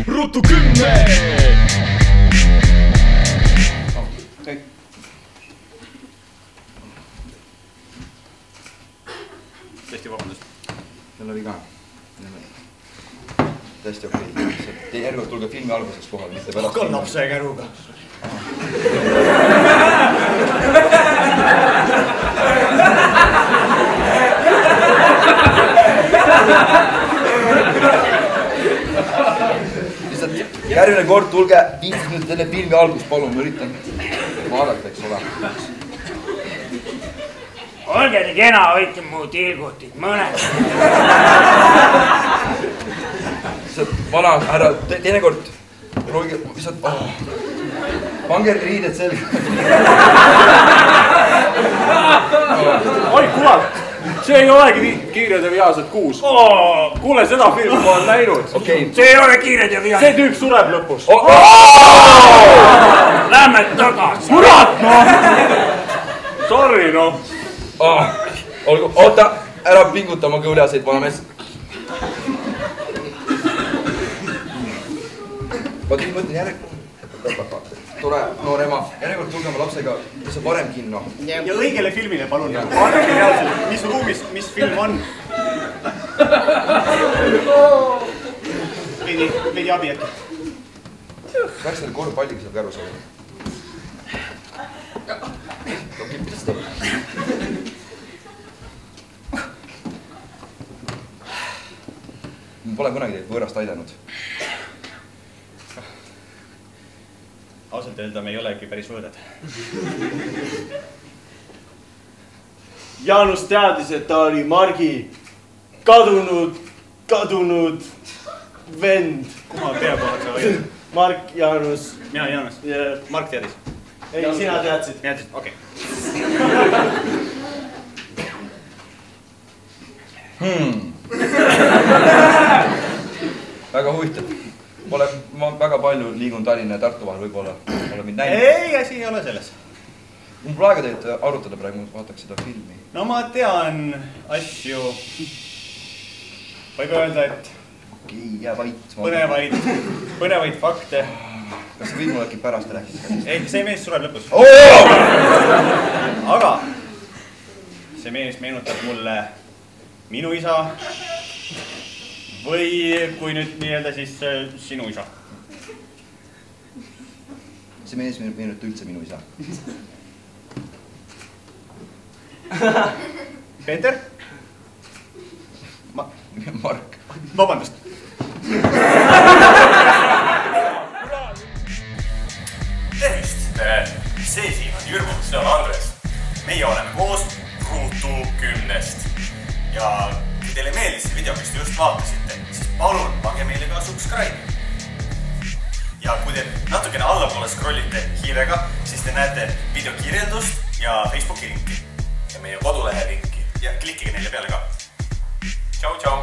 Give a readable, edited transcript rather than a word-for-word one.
ruttu 10. Tõesti vabandust. Meil oli ka. Tõesti okei. Järgult tulge filmi alguseks kohal, mitte pärast. Hakka lapse käruga. Järgmine kord tulge 15 minutit enne filmi algust, palun, ma üritan vaadata, eks ole. Olge te kena, hoidke mu tilgutit mõned. Vana härra, teinekord proovige, lihtsalt pange riided selga. Oi, kurat! See ei olegi nii Kiired ja vihased 6. Kuule, seda filmi ma olen näinud. See ei ole Kiired ja vihased. See tüüp sureb lõpus. Lähme tagasi. Kurat, noh! Sorry, noh. Olgu, oota, ära pinguta oma kõuliaseid, vanamees. Ma mõtlen järelikult. Tore, noor ema. Järelikult tulge oma lapsega, mis on varem kinno. Ja õigele filmile, palun. Vaadake reaalselt, mis ruumis, mis film on. Veidi abi äkki. Läks teil korvpalliga seal kärus oli? Mis teeb? Ma pole kunagi teid võõrast aidanud. Ausalt öelda, me ei olegi päris võõrad. Jaanus teadis, et ta oli Margi kadunud vend. Kuhu peakohad sa võid? Mark, Jaanus. Mina, Jaanus. Mark teadis. Ei, sina teadsid. Teadsid, okei. Väga huvitav. Ma väga palju liigun Tallinna ja Tartu vahel, võib-olla ole mind näinud. Ei, asi ei ole selles. Mul pole aega teid arutada praegu, vaataks seda filmi. No ma tean asju. Võib öelda, et Okei, jää vait. põnevaid fakte. Kas sa võid mulle äkki pärast rääkida? Ei, see mees sureb lõpus. Aga see mees meenutab mulle minu isa või kui nüüd nii-öelda siis sinu isa. See mees meenutab üldse minu isa. Peeter? Mark. Vabandust. Tervist! See siin on Jürgu, see on Andres. Meie oleme koos Ruutu 10-st. Ja kui teile meeldis see video, mis te just vaatasite, siis palun pange meile ka subscribe. Ja kui te natukene allapoole scrollite hiirega, siis te näete video kirjeldust ja Facebooki linki. Ja meie kodulehe linki. Ja klikkige neile peale ka. Tšau, tšau!